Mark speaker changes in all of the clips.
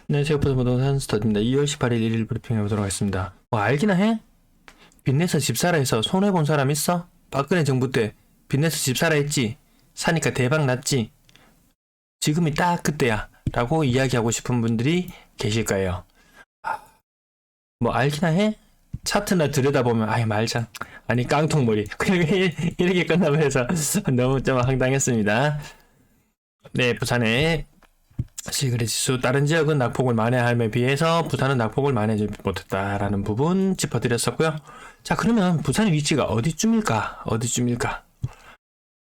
Speaker 1: 네, 제이포드 부동산 스터디입니다. 2월 18일 1일 브리핑 해보도록 하겠습니다. 뭐 알기나 해? 빚내서 집 사라 해서 손해본 사람 있어? 박근혜 정부 때 빚내서 집 사라 했지? 사니까 대박 났지? 지금이 딱 그때야 라고 이야기하고 싶은 분들이 계실 거예요. 뭐 알기나 해? 차트나 들여다보면 아이 말자 아니 깡통머리 이렇게 끝나면서 너무 좀 황당했습니다. 네, 부산에 시그레 지수 다른 지역은 낙폭을 만회함에 비해서 부산은 낙폭을 만회하지 못했다라는 부분 짚어드렸었고요. 자, 그러면 부산의 위치가 어디쯤일까?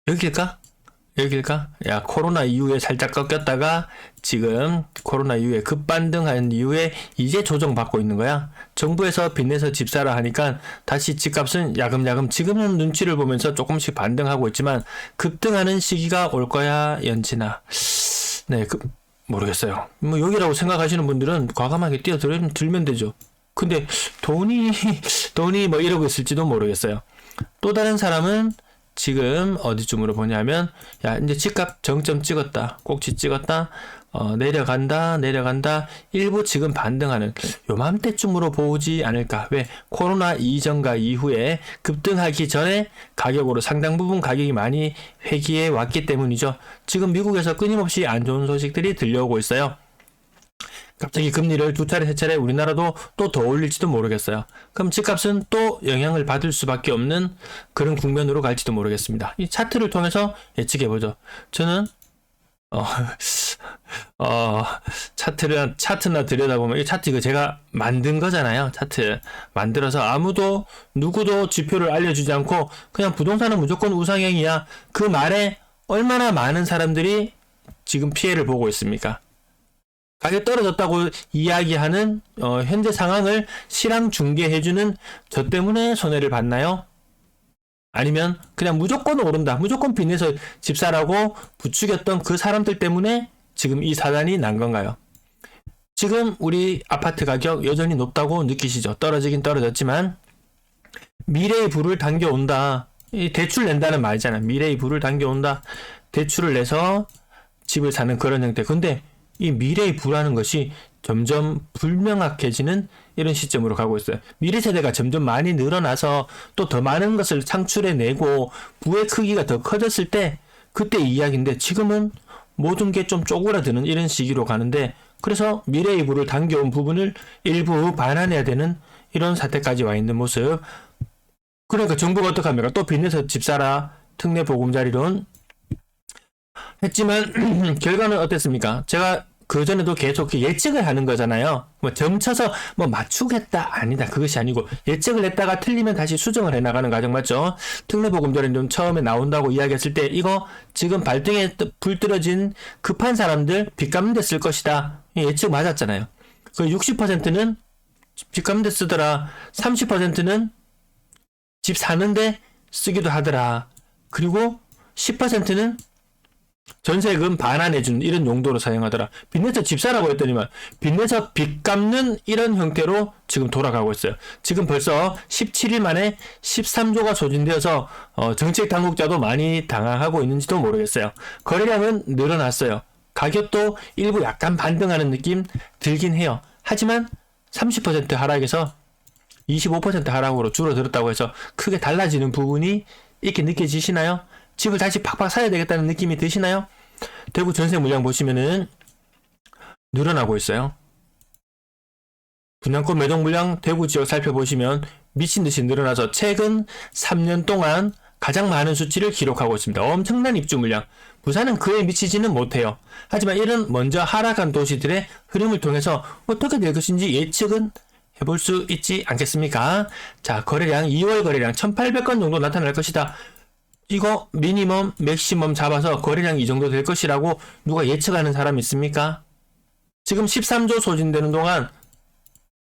Speaker 1: 여기일까? 야, 코로나 이후에 살짝 꺾였다가 지금 코로나 이후에 급반등한 이후에 이제 조정받고 있는 거야. 정부에서 빚내서 집 사라 하니까 다시 집값은 야금야금 지금은 눈치를 보면서 조금씩 반등하고 있지만 급등하는 시기가 올 거야, 연진아. 네, 모르겠어요. 뭐 여기라고 생각하시는 분들은 과감하게 뛰어들면 되죠. 근데 돈이 뭐 이러고 있을지도 모르겠어요. 또 다른 사람은 지금 어디쯤으로 보냐면 야 이제 집값 정점 찍었다, 꼭지 찍었다, 내려간다 일부 지금 반등하는 요맘때쯤으로 보지 않을까. 왜? 코로나 이전과 이후에 급등하기 전에 가격으로 상당 부분 가격이 많이 회귀해 왔기 때문이죠. 지금 미국에서 끊임없이 안 좋은 소식들이 들려오고 있어요. 갑자기 금리를 두 차례 세 차례 우리나라도 또 더 올릴지도 모르겠어요. 그럼 집값은 또 영향을 받을 수밖에 없는 그런 국면으로 갈지도 모르겠습니다. 이 차트를 통해서 예측해보죠. 저는 차트나 들여다보면 이 차트 이거 제가 만든 거잖아요. 차트 만들어서 아무도 누구도 지표를 알려주지 않고 그냥 부동산은 무조건 우상향이야. 그 말에 얼마나 많은 사람들이 지금 피해를 보고 있습니까? 가격 떨어졌다고 이야기하는 현재 상황을 실황 중계해주는 저 때문에 손해를 봤나요? 아니면 그냥 무조건 오른다, 무조건 빚내서 집 사라고 부추겼던 그 사람들 때문에 지금 이 사단이 난 건가요? 지금 우리 아파트 가격 여전히 높다고 느끼시죠? 떨어지긴 떨어졌지만 미래의 불을 당겨온다. 이 대출 낸다는 말이잖아. 미래의 불을 당겨온다. 대출을 내서 집을 사는 그런 형태. 근데 이 미래의 부라는 것이 점점 불명확해지는 이런 시점으로 가고 있어요. 미래 세대가 점점 많이 늘어나서 또 더 많은 것을 창출해내고 부의 크기가 더 커졌을 때 그때 이야기인데 지금은 모든 게 좀 쪼그라드는 이런 시기로 가는데 그래서 미래의 부를 당겨온 부분을 일부 반환해야 되는 이런 사태까지 와 있는 모습. 그러니까 정부가 어떡합니까? 또 빚내서 집 사라 특례 보금자리론 했지만 결과는 어땠습니까? 제가 그전에도 계속 예측을 하는 거잖아요. 뭐 점쳐서 뭐 맞추겠다 아니다 그것이 아니고 예측을 했다가 틀리면 다시 수정을 해나가는 과정 맞죠? 특례보금자리는 좀 처음에 나온다고 이야기했을 때 이거 지금 발등에 불 떨어진 급한 사람들 빚 갚는 데 쓸 것이다. 예측 맞았잖아요. 그 60%는 빚 갚는 데 쓰더라. 30%는 집 사는데 쓰기도 하더라. 그리고 10%는 전세금 반환해주는 이런 용도로 사용하더라. 빚내서 집 사라고 했더니만 빚내서 빚 갚는 이런 형태로 지금 돌아가고 있어요. 지금 벌써 17일 만에 13조가 소진되어서 정책 당국자도 많이 당황하고 있는지도 모르겠어요. 거래량은 늘어났어요. 가격도 일부 약간 반등하는 느낌 들긴 해요. 하지만 30% 하락에서 25% 하락으로 줄어들었다고 해서 크게 달라지는 부분이 이렇게 느껴지시나요? 집을 다시 팍팍 사야 되겠다는 느낌이 드시나요? 대구 전세 물량 보시면은 늘어나고 있어요. 분양권 매도 물량 대구 지역 살펴보시면 미친 듯이 늘어나서 최근 3년 동안 가장 많은 수치를 기록하고 있습니다. 엄청난 입주 물량. 부산은 그에 미치지는 못해요. 하지만 이런 먼저 하락한 도시들의 흐름을 통해서 어떻게 될 것인지 예측은 해볼 수 있지 않겠습니까? 자, 거래량 2월 거래량 1800건 정도 나타날 것이다. 이거 미니멈 맥시멈 잡아서 거래량이 이 정도 될 것이라고 누가 예측하는 사람 있습니까? 지금 13조 소진되는 동안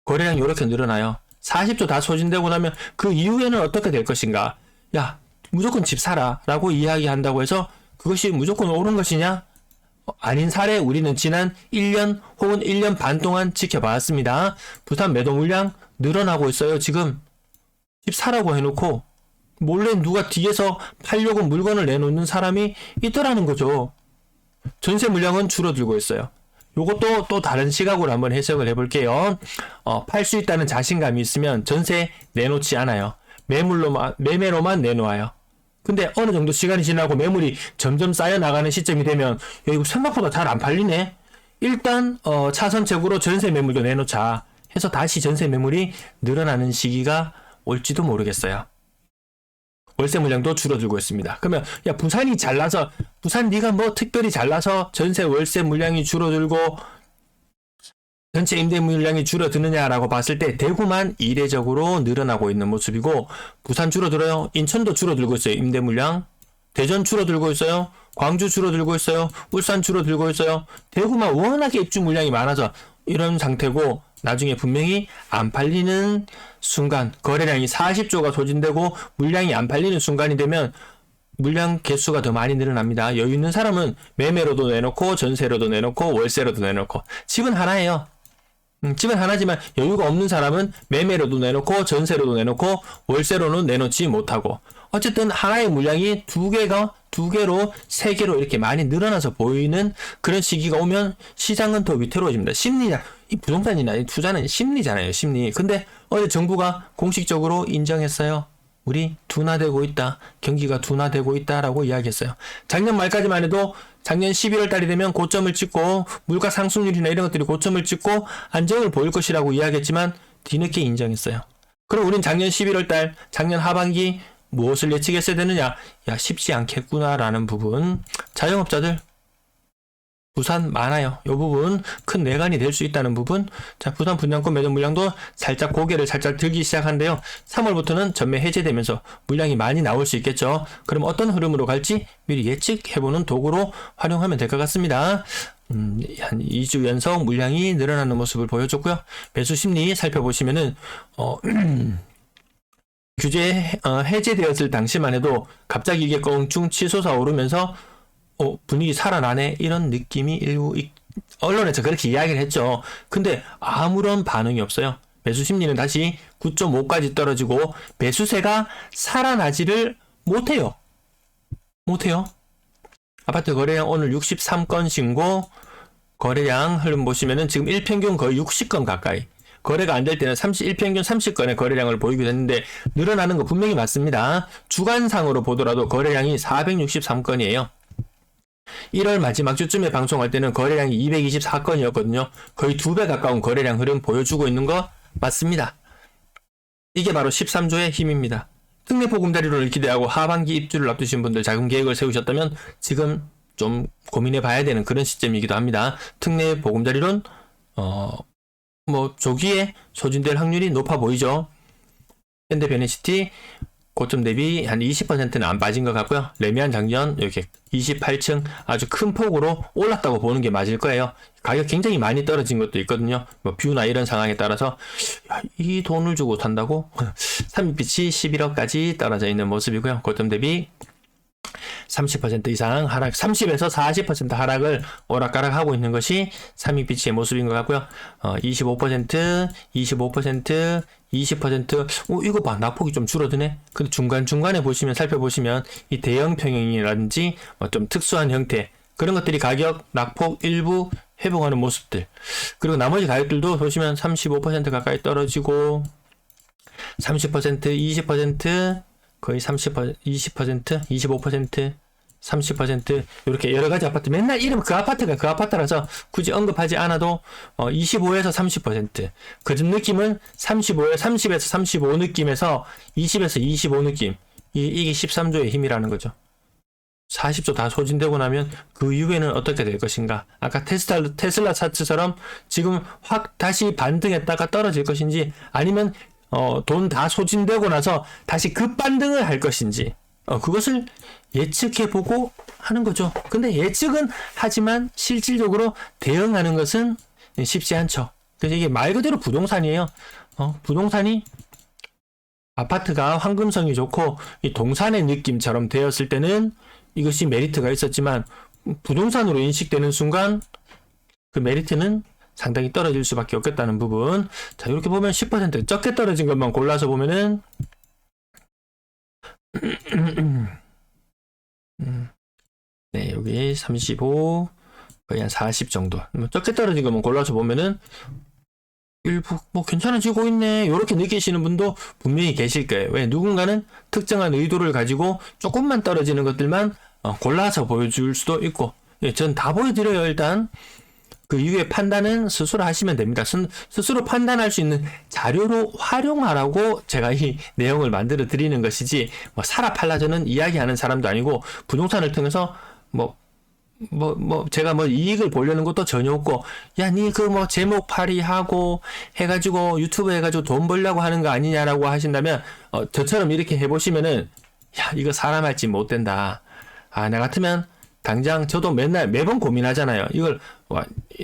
Speaker 1: 거래량이 이렇게 늘어나요. 40조 다 소진되고 나면 그 이후에는 어떻게 될 것인가? 야, 무조건 집 사라 라고 이야기한다고 해서 그것이 무조건 옳은 것이냐? 아닌 사례 우리는 지난 1년 혹은 1년 반 동안 지켜봤습니다. 부산 매도 물량 늘어나고 있어요. 지금 집 사라고 해놓고 몰래 누가 뒤에서 팔려고 물건을 내놓는 사람이 있더라는 거죠. 전세 물량은 줄어들고 있어요. 요것도 또 다른 시각으로 한번 해석을 해볼게요. 팔 수 있다는 자신감이 있으면 전세 내놓지 않아요. 매매로만 내놓아요. 근데 어느 정도 시간이 지나고 매물이 점점 쌓여 나가는 시점이 되면 야, 이거 생각보다 잘 안 팔리네. 일단 차선책으로 전세 매물도 내놓자 해서 다시 전세 매물이 늘어나는 시기가 올지도 모르겠어요. 월세 물량도 줄어들고 있습니다. 그러면 야 부산이 잘나서 부산 네가 뭐 특별히 잘나서 전세 월세 물량이 줄어들고 전체 임대 물량이 줄어드느냐라고 봤을 때 대구만 이례적으로 늘어나고 있는 모습이고 부산 줄어들어요. 인천도 줄어들고 있어요. 임대 물량. 대전 줄어들고 있어요. 광주 줄어들고 있어요. 울산 줄어들고 있어요. 대구만 워낙에 입주 물량이 많아서 이런 상태고 나중에 분명히 안 팔리는 순간 거래량이 40조가 소진되고 물량이 안 팔리는 순간이 되면 물량 개수가 더 많이 늘어납니다. 여유 있는 사람은 매매로도 내놓고 전세로도 내놓고 월세로도 내놓고 집은 하나예요. 집은 하나지만 여유가 없는 사람은 매매로도 내놓고 전세로도 내놓고 월세로는 내놓지 못하고 어쨌든 하나의 물량이 두 개로 세 개로 이렇게 많이 늘어나서 보이는 그런 시기가 오면 시장은 더 위태로워집니다. 심리냐 이 부동산이나 이 투자는 심리잖아요. 심리. 근데 어제 정부가 공식적으로 인정했어요. 우리 둔화되고 있다. 경기가 둔화되고 있다라고 이야기했어요. 작년 말까지만 해도 작년 11월 달이 되면 고점을 찍고 물가 상승률이나 이런 것들이 고점을 찍고 안정을 보일 것이라고 이야기했지만 뒤늦게 인정했어요. 그럼 우린 작년 11월 달, 작년 하반기 무엇을 예측했어야 되느냐? 야, 쉽지 않겠구나라는 부분. 자영업자들 부산 많아요. 이 부분 큰 내관이 될 수 있다는 부분. 자, 부산 분양권 매도 물량도 살짝 고개를 살짝 들기 시작한데요. 3월부터는 전매 해제되면서 물량이 많이 나올 수 있겠죠. 그럼 어떤 흐름으로 갈지 미리 예측해보는 도구로 활용하면 될 것 같습니다. 한 2주 연속 물량이 늘어나는 모습을 보여줬고요. 매수 심리 살펴보시면은 규제 해제되었을 당시만 해도 갑자기 이게 껑충 치솟아 오르면서 분위기 살아나네 이런 느낌이 일부 언론에서 그렇게 이야기를 했죠. 근데 아무런 반응이 없어요. 매수 심리는 다시 9.5까지 떨어지고 매수세가 살아나지를 못해요. 아파트 거래량 오늘 63건 신고 거래량 흐름 보시면은 지금 일평균 거의 60건 가까이 거래가 안 될 때는 1평균 30건의 거래량을 보이기도 했는데 늘어나는 거 분명히 맞습니다. 주간상으로 보더라도 거래량이 463건이에요. 1월 마지막 주쯤에 방송할 때는 거래량이 224건이었거든요. 거의 2배 가까운 거래량 흐름 보여주고 있는 거 맞습니다. 이게 바로 13조의 힘입니다. 특례 보금자리론을 기대하고 하반기 입주를 앞두신 분들 자금 계획을 세우셨다면 지금 좀 고민해 봐야 되는 그런 시점이기도 합니다. 특례 보금자리론 조기에 소진될 확률이 높아 보이죠. 현대 베네시티 고점 대비 한 20%는 안 빠진 것 같고요. 레미안 작년 이렇게 28층 아주 큰 폭으로 올랐다고 보는 게 맞을 거예요. 가격 굉장히 많이 떨어진 것도 있거든요. 뷰나 이런 상황에 따라서 이 돈을 주고 산다고? 삼익빛이 11억까지 떨어져 있는 모습이고요. 고점 대비 30% 이상 하락, 30에서 40% 하락을 오락가락하고 있는 것이 삼익빛의 모습인 것 같고요. 25%, 20%, 이거 봐, 낙폭이 좀 줄어드네. 근데 중간중간에 살펴보시면 이 대형 평형이라든지 좀 특수한 형태, 그런 것들이 가격, 낙폭 일부 회복하는 모습들. 그리고 나머지 가격들도 보시면 35% 가까이 떨어지고, 30%, 20%, 거의 30%, 20%, 25%, 30% 이렇게 여러 가지 아파트 맨날 이름 그 아파트가 그 아파트라서 굳이 언급하지 않아도 25에서 30% 그런 느낌은 30에서 35 느낌에서 20에서 25 느낌 이게 13조의 힘이라는 거죠. 40조 다 소진되고 나면 그 이후에는 어떻게 될 것인가. 아까 테슬라 차트처럼 지금 확 다시 반등했다가 떨어질 것인지 아니면 돈 다 소진되고 나서 다시 급반등을 할 것인지 그것을 예측해보고 하는 거죠. 근데 예측은 하지만 실질적으로 대응하는 것은 쉽지 않죠. 그래서 이게 말 그대로 부동산이에요. 부동산이 아파트가 황금성이 좋고 이 동산의 느낌처럼 되었을 때는 이것이 메리트가 있었지만 부동산으로 인식되는 순간 그 메리트는 상당히 떨어질 수밖에 없겠다는 부분. 자, 이렇게 보면 10% 적게 떨어진 것만 골라서 보면은 네, 여기 35, 거의 한 40 정도. 뭐 적게 떨어진 거만 골라서 보면은 일부 뭐 괜찮아지고 있네 요렇게 느끼시는 분도 분명히 계실 거예요. 왜? 누군가는 특정한 의도를 가지고 조금만 떨어지는 것들만 골라서 보여줄 수도 있고, 예, 전 다 보여드려요. 일단 그 이후에 판단은 스스로 하시면 됩니다. 스스로 판단할 수 있는 자료로 활용하라고 제가 이 내용을 만들어 드리는 것이지, 뭐 사라 팔라 저는 이야기하는 사람도 아니고, 부동산을 통해서 제가 뭐 이익을 보려는 것도 전혀 없고, 야, 니 그 뭐 제목 팔이하고 해가지고 유튜브 해가지고 돈 벌려고 하는 거 아니냐라고 하신다면, 저처럼 이렇게 해보시면은, 야, 이거 사람 할지 못 된다. 아, 나 같으면 당장 저도 매번 고민하잖아요. 이걸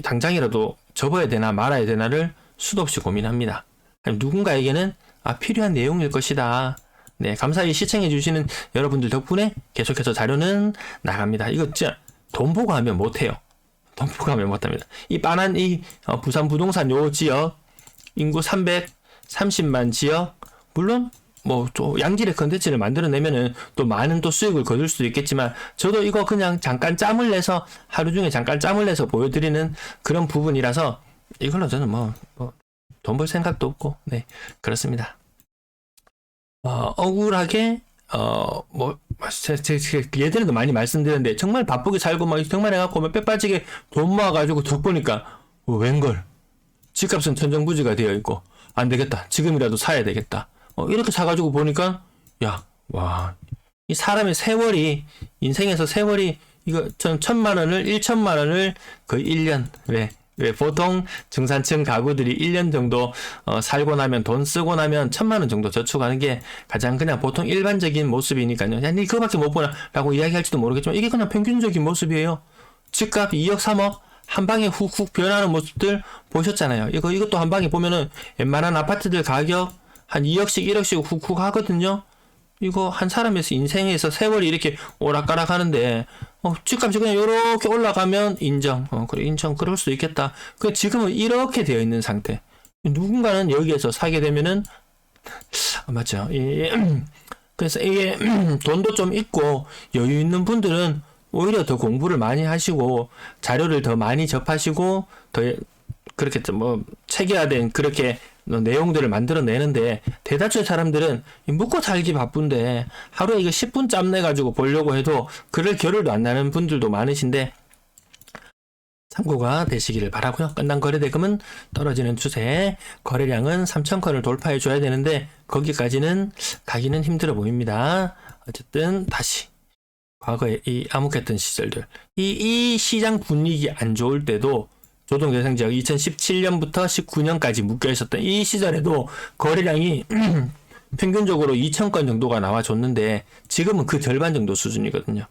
Speaker 1: 당장이라도 접어야 되나 말아야 되나를 수도 없이 고민합니다. 누군가에게는 필요한 내용일 것이다. 네, 감사히 시청해주시는 여러분들 덕분에 계속해서 자료는 나갑니다. 이거 진짜 돈 보고 하면 못해요. 돈 보고 하면 못합니다. 이 빤한 이 부산 부동산 요 지역 인구 330만 지역, 물론 뭐 또 양질의 컨텐츠를 만들어내면은 또 많은 또 수익을 거둘 수도 있겠지만, 저도 이거 그냥 잠깐 짬을 내서 하루 중에 잠깐 짬을 내서 보여드리는 그런 부분이라서 이걸로 저는 돈 벌 생각도 없고, 네, 그렇습니다. 억울하게 예전에도 많이 말씀드렸는데, 정말 바쁘게 살고 막 정말 해갖고 몇 배 빠지게 돈 모아가지고 더 보니까 웬걸 집값은 천정부지가 되어 있고, 안 되겠다, 지금이라도 사야 되겠다, 이렇게 사가지고 보니까, 야, 와, 이 사람의 세월이, 인생에서 세월이, 이거 1,000만 원을 거의 1년, 왜 보통 중산층 가구들이 1년 정도 살고 나면, 돈 쓰고 나면 1,000만 원 정도 저축하는 게 가장 그냥 보통 일반적인 모습이니까요. 야, 니 그거밖에 못 보나 라고 이야기할지도 모르겠지만, 이게 그냥 평균적인 모습이에요. 집값 2억 3억 한 방에 훅훅 변하는 모습들 보셨잖아요. 이것도 한 방에 보면은 웬만한 아파트들 가격 한 2억씩 1억씩 훅훅 하거든요. 이거 한 사람의 인생에서 세월이 이렇게 오락가락 하는데, 집값이 그냥 이렇게 올라가면 인정. 그래, 인정. 그럴 수도 있겠다. 그 지금은 이렇게 되어 있는 상태. 누군가는 여기에서 사게 되면은, 맞죠. 그래서 이게 돈도 좀 있고 여유 있는 분들은 오히려 더 공부를 많이 하시고 자료를 더 많이 접하시고 더 그렇게 뭐 체계화된 그렇게 내용들을 만들어내는데, 대다수의 사람들은 묵고 살기 바쁜데 하루에 이거 10분 짬 내가지고 보려고 해도 그럴 겨를도 안 나는 분들도 많으신데, 참고가 되시기를 바라고요. 끝난 거래대금은 떨어지는 추세, 거래량은 3,000건을 돌파해 줘야 되는데 거기까지는 가기는 힘들어 보입니다. 어쨌든 다시 과거에 이 암흑했던 시절들, 이 시장 분위기 안 좋을 때도 조동 대상 지역 2017년부터 19년까지 묶여 있었던 이 시절에도 거래량이 평균적으로 2,000건 정도가 나와줬는데, 지금은 그 절반 정도 수준이거든요.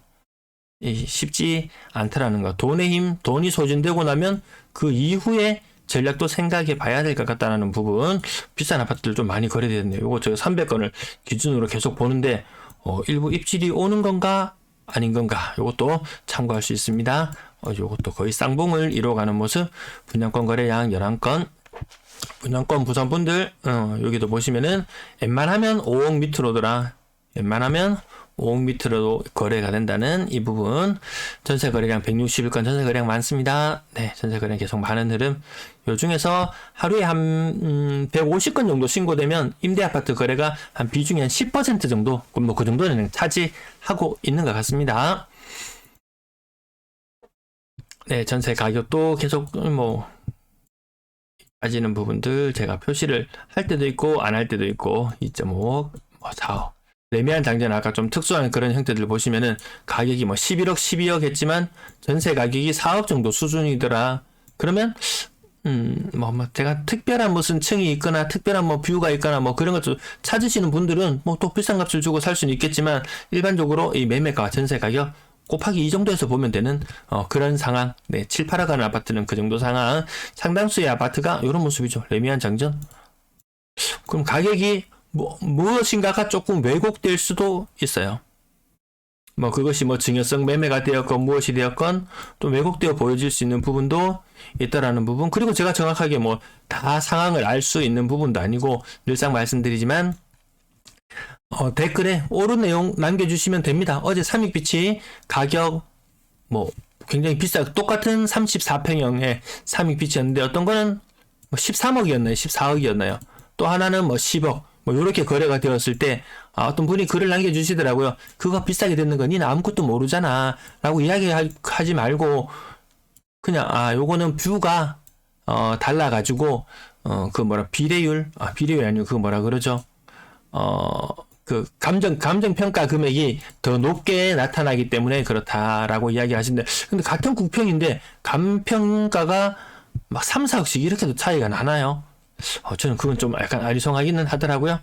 Speaker 1: 쉽지 않더라는 거. 돈의 힘, 돈이 소진되고 나면 그 이후에 전략도 생각해 봐야 될 것 같다는 부분. 비싼 아파트들 좀 많이 거래되었네요. 요거 저 300건을 기준으로 계속 보는데, 일부 입질이 오는 건가 아닌 건가, 요것도 참고할 수 있습니다. 요것도 거의 쌍봉을 이뤄가는 모습. 분양권 거래량 11건. 분양권 부산분들, 여기도 보시면은 웬만하면 5억 밑으로더라. 웬만하면 5억 밑으로 거래가 된다는 이 부분. 전세 거래량 161건, 전세 거래량 많습니다. 네, 전세 거래량 계속 많은 흐름. 요 중에서 하루에 한 150건 정도 신고되면 임대 아파트 거래가 한 비중이 한 10% 정도, 뭐 그 정도는 차지하고 있는 것 같습니다. 네, 전세 가격도 계속 빠지는 부분들 제가 표시를 할 때도 있고 안 할 때도 있고, 2.5억, 4억. 레미안 장전 아까 좀 특수한 그런 형태들 보시면은 가격이 11억, 12억 했지만 전세 가격이 4억 정도 수준이더라. 그러면 제가 특별한 무슨 층이 있거나 특별한 뷰가 있거나 그런 것도 찾으시는 분들은 또 비싼 값을 주고 살 수는 있겠지만, 일반적으로 이 매매가 전세 가격 곱하기 이 정도에서 보면 되는 그런 상황. 네, 7, 8억 가는 아파트는 그 정도 상황. 상당수의 아파트가 이런 모습이죠. 레미안 장전. 그럼 가격이 무엇인가가 조금 왜곡될 수도 있어요. 그것이 증여성 매매가 되었건 무엇이 되었건 또 왜곡되어 보여질 수 있는 부분도 있다라는 부분. 그리고 제가 정확하게 다 상황을 알 수 있는 부분도 아니고, 늘상 말씀드리지만 댓글에 옳은 내용 남겨주시면 됩니다. 어제 삼익빛이 가격 굉장히 똑같은 34평형의 3익피치였는데 어떤 거는 뭐 13억이었나요? 14억이었나요? 또 하나는 뭐 10억, 뭐 요렇게 거래가 되었을 때, 어떤 분이 글을 남겨주시더라고요. 그거 비싸게 됐는 거 니는 아무것도 모르잖아. 라고 이야기하지 말고, 그냥, 요거는 뷰가, 달라가지고, 비례율 아니고, 그거 뭐라 그러죠? 감정평가 금액이 더 높게 나타나기 때문에 그렇다라고 이야기하시는데, 근데 같은 국평인데, 감평가가 막 3, 4억씩 이렇게도 차이가 나나요? 저는 그건 좀 약간 아리송하기는 하더라고요.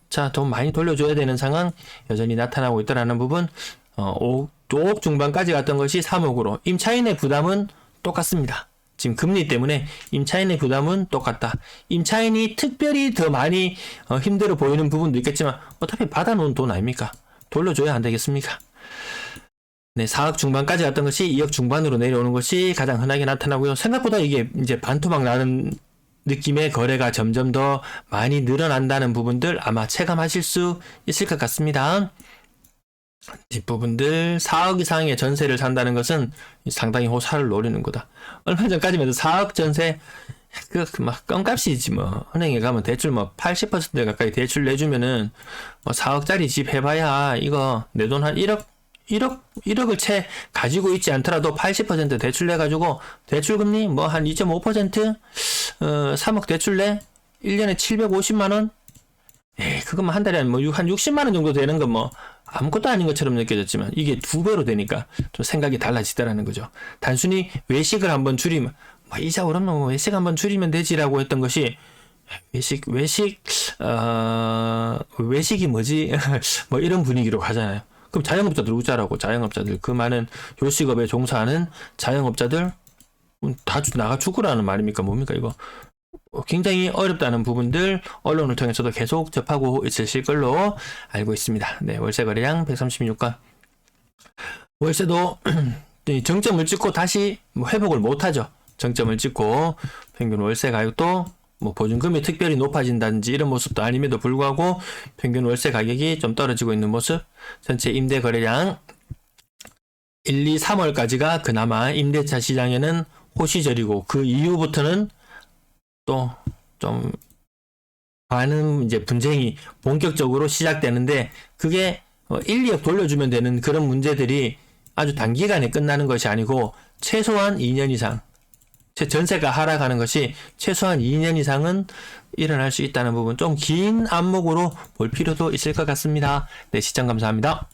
Speaker 1: 자, 돈 많이 돌려줘야 되는 상황 여전히 나타나고 있다라는 부분. 5억 중반까지 갔던 것이 3억으로. 임차인의 부담은 똑같습니다. 지금 금리 때문에 임차인의 부담은 똑같다. 임차인이 특별히 더 많이 힘들어 보이는 부분도 있겠지만 어차피 받아놓은 돈 아닙니까? 돌려줘야 안 되겠습니까? 네, 4억 중반까지 갔던 것이 2억 중반으로 내려오는 것이 가장 흔하게 나타나고요. 생각보다 이게 이제 반토막 나는 느낌의 거래가 점점 더 많이 늘어난다는 부분들 아마 체감하실 수 있을 것 같습니다. 뒷부분들 4억 이상의 전세를 산다는 것은 상당히 호사를 노리는 거다. 얼마 전까지만 해도 4억 전세 막 껌값이지 뭐. 은행에 가면 대출 뭐 80% 가까이 대출 내주면은 뭐 4억짜리 집 해봐야 이거 내 돈 한 1억을 채 가지고 있지 않더라도 80% 대출 내가지고 대출금리 뭐 한 2.5% 3억 대출 내 1년에 750만원 그것만 한 달에 한 60만원 정도 되는 건 뭐 아무것도 아닌 것처럼 느껴졌지만 이게 2배로 되니까 좀 생각이 달라지더라는 거죠. 단순히 외식을 한번 줄이면 이자 오르면 뭐 외식 한번 줄이면 되지라고 했던 것이 외식이 뭐지? 뭐 이런 분위기로 가잖아요. 그럼 자영업자들 우짜라고 자영업자들 그 많은 요식업에 종사하는 자영업자들 다 나가 죽으라는 말입니까? 뭡니까 이거? 굉장히 어렵다는 부분들 언론을 통해서도 계속 접하고 있으실 걸로 알고 있습니다. 네, 월세 거래량 136건. 월세도 정점을 찍고 다시 회복을 못하죠. 정점을 찍고 평균 월세 가격도 보증금이 특별히 높아진다든지 이런 모습도 아님에도 불구하고 평균 월세 가격이 좀 떨어지고 있는 모습. 전체 임대 거래량 1, 2, 3월까지가 그나마 임대차 시장에는 호시절이고 그 이후부터는 또 좀 많은 이제 분쟁이 본격적으로 시작되는데 그게 1, 2억 돌려주면 되는 그런 문제들이 아주 단기간에 끝나는 것이 아니고 최소한 2년 이상 전세가 하락하는 것이 최소한 2년 이상은 일어날 수 있다는 부분 좀 긴 안목으로 볼 필요도 있을 것 같습니다. 네, 시청 감사합니다.